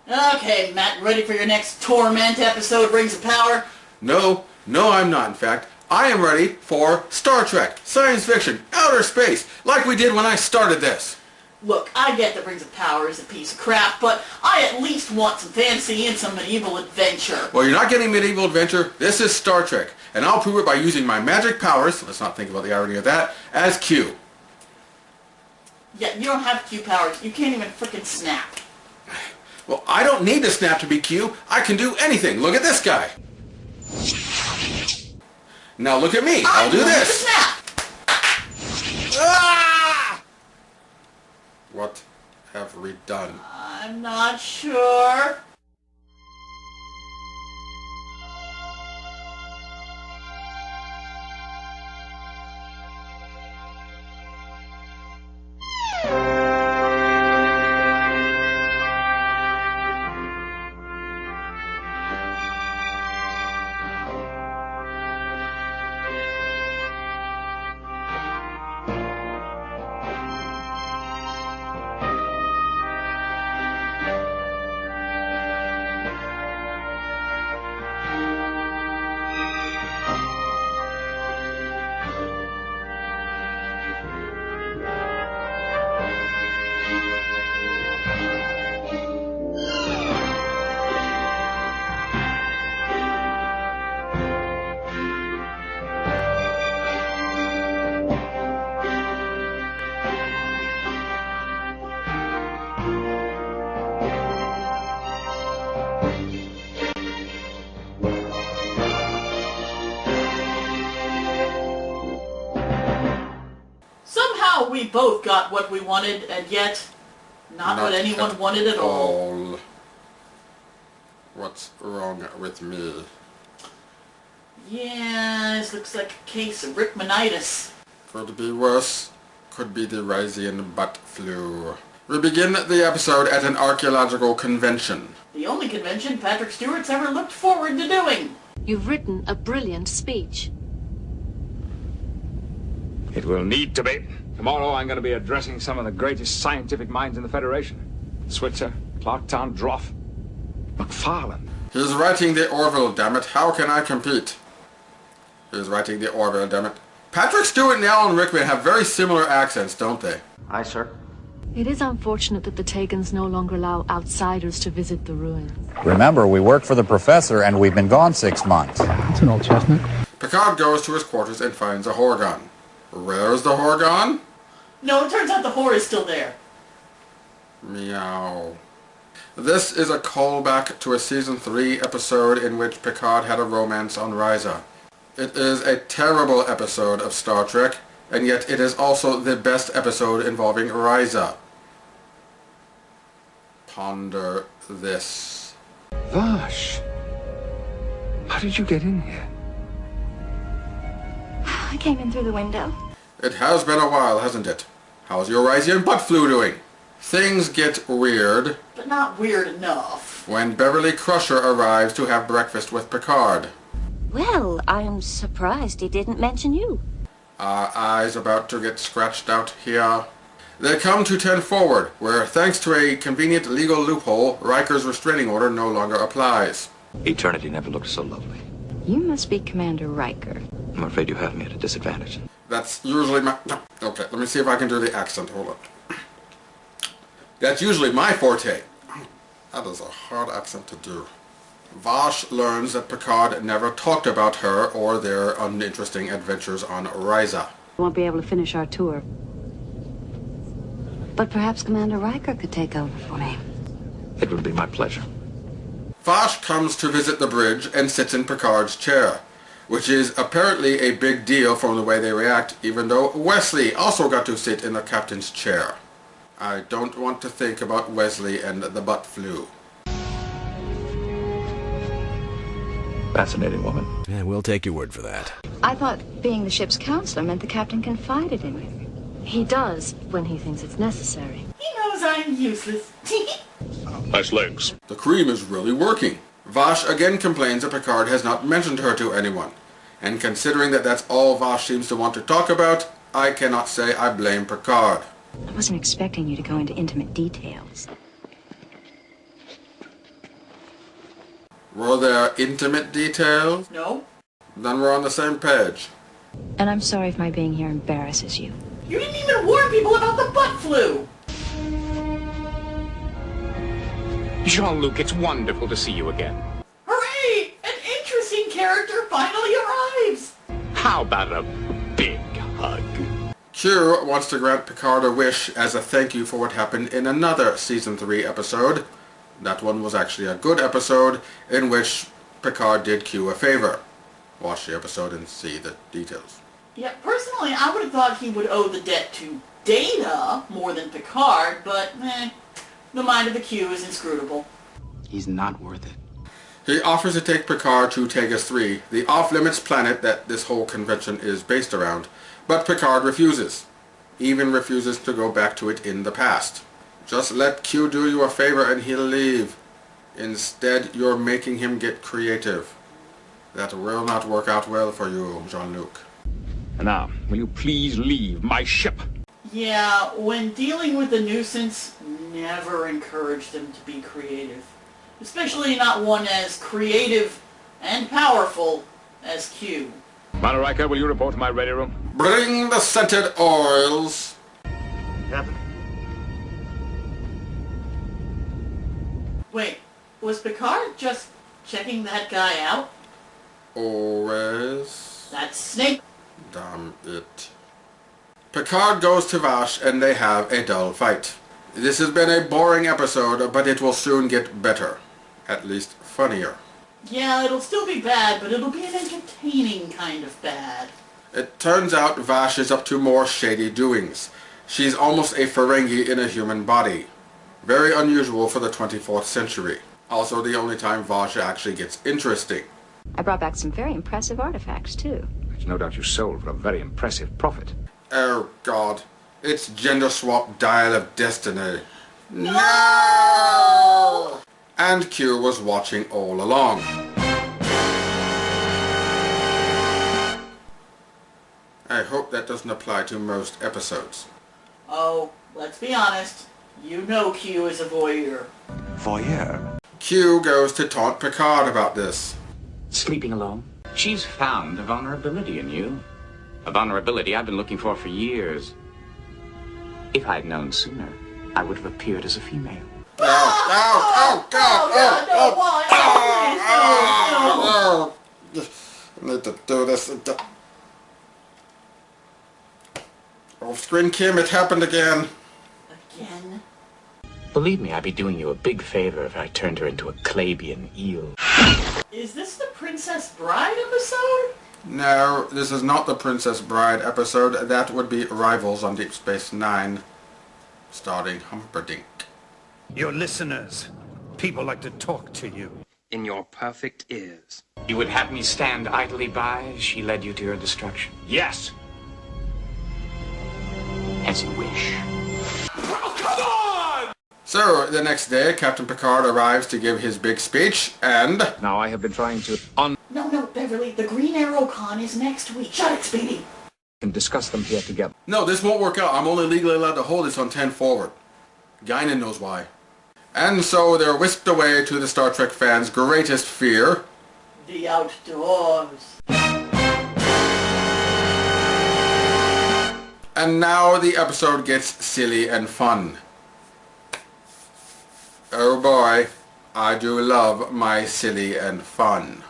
Okay, Matt, ready for your next Torment episode, Rings of Power? No, I'm not, in fact. I am ready for Star Trek, science fiction, outer space, like we did when I started this. Look, I get that Rings of Power is a piece of crap, but I at least want some fantasy and some medieval adventure. Well, you're not getting medieval adventure. This is Star Trek, and I'll prove it by using my magic powers, let's not think about the irony of that, as Q. Yeah, you don't have Q powers. You can't even frickin' snap. Well, I don't need to snap to be Q. I can do anything. Look at this guy. Now look at me. I'll do this. Snap. Ah! What have we done? I'm not sure. We both got what we wanted, and yet not what anyone wanted at all. What's wrong with me? Yeah, this looks like a case of Rickmanitis. Could be worse. Could be the Rysian butt flu. We begin the episode at an archaeological convention. The only convention Patrick Stewart's ever looked forward to doing. You've written a brilliant speech. It will need to be. Tomorrow I'm going to be addressing some of the greatest scientific minds in the Federation. Switzer, Clarktown, Droff, McFarlane. He's writing the Orville, dammit. How can I compete? He's writing the Orville, dammit. Patrick Stewart and Alan Rickman have very similar accents, don't they? Aye, sir. It is unfortunate that the Tagans no longer allow outsiders to visit the ruins. Remember, we work for the professor and we've been gone 6 months. That's an old chestnut. Picard goes to his quarters and finds a Horgon. Where's the Horgon? No, it turns out the whore is still there. Meow. This is a callback to a Season 3 episode in which Picard had a romance on Risa. It is a terrible episode of Star Trek, and yet it is also the best episode involving Risa. Ponder this. Vash, how did you get in here? I came in through the window. It has been a while, hasn't it? How's your Rysian butt flu doing? Things get weird. But not weird enough. When Beverly Crusher arrives to have breakfast with Picard. Well, I'm surprised he didn't mention you. Our eyes about to get scratched out here. They come to 10 Forward, where thanks to a convenient legal loophole, Riker's restraining order no longer applies. Eternity never looked so lovely. You must be Commander Riker. I'm afraid you have me at a disadvantage. That's usually my... Okay, let me see if I can do the accent. Hold on. That's usually my forte. That is a hard accent to do. Vash learns that Picard never talked about her or their uninteresting adventures on Risa. Won't be able to finish our tour. But perhaps Commander Riker could take over for me. It would be my pleasure. Vash comes to visit the bridge and sits in Picard's chair, which is apparently a big deal from the way they react, even though Wesley also got to sit in the captain's chair. I don't want to think about Wesley and the butt flu. Fascinating woman. Yeah, we'll take your word for that. I thought being the ship's counselor meant the captain confided in you. He does when he thinks it's necessary. He knows I'm useless. Nice legs. The cream is really working. Vash again complains that Picard has not mentioned her to anyone. And considering that that's all Vash seems to want to talk about, I cannot say I blame Picard. I wasn't expecting you to go into intimate details. Were there intimate details? No? Then we're on the same page. And I'm sorry if my being here embarrasses you. You didn't even warn people about the butt flu! Jean-Luc, it's wonderful to see you again. Hooray! An interesting character finally arrives! How about a big hug? Q wants to grant Picard a wish as a thank you for what happened in another Season 3 episode. That one was actually a good episode in which Picard did Q a favor. Watch the episode and see the details. Yeah, personally, I would have thought he would owe the debt to Data more than Picard, but the mind of the Q is inscrutable. He's not worth it. He offers to take Picard to Tegas 3, the off-limits planet that this whole convention is based around, but Picard refuses. Even refuses to go back to it in the past. Just let Q do you a favor and he'll leave. Instead, you're making him get creative. That will not work out well for you, Jean-Luc. And now, will you please leave my ship? Yeah, when dealing with a nuisance, never encourage them to be creative. Especially not one as creative and powerful as Q. Riker, will you report to my ready room? Bring the scented oils. Captain. Wait, was Picard just checking that guy out? Always. That's Snake. Damn it. Picard goes to Vash and they have a dull fight. This has been a boring episode, but it will soon get better. At least funnier. Yeah, it'll still be bad, but it'll be an entertaining kind of bad. It turns out Vash is up to more shady doings. She's almost a Ferengi in a human body. Very unusual for the 24th century. Also the only time Vash actually gets interesting. I brought back some very impressive artifacts, too. Which no doubt you sold for a very impressive profit. Oh God. It's gender swap Dial of Destiny. No! And Q was watching all along. I hope that doesn't apply to most episodes. Oh, let's be honest. You know Q is a voyeur. Voyeur. Q goes to taunt Picard about this. Sleeping alone? She's found a vulnerability in you. A vulnerability I've been looking for years. If I'd known sooner, I would have appeared as a female. Oh, God! God, no, why? Oh, I need to do this. Off-screen Kim, it happened again. Again? Believe me, I'd be doing you a big favor if I turned her into a Clabian eel. Is this the Princess Bride episode? No, this is not the Princess Bride episode. That would be Rivals on Deep Space Nine, starring Humperdinck. Your listeners. People like to talk to you. In your perfect ears. You would have me stand idly by as she led you to your destruction? Yes! As you wish. Oh, come on! So, the next day, Captain Picard arrives to give his big speech, and... Now I have been trying to No, Beverly, the Green Arrow Con is next week. Shut it, Speedy. and discuss them here together. No, this won't work out. I'm only legally allowed to hold this on 10 forward. Guinan knows why. And so they're whisked away to the Star Trek fans' greatest fear. The outdoors. And now the episode gets silly and fun. Oh boy, I do love my silly and fun.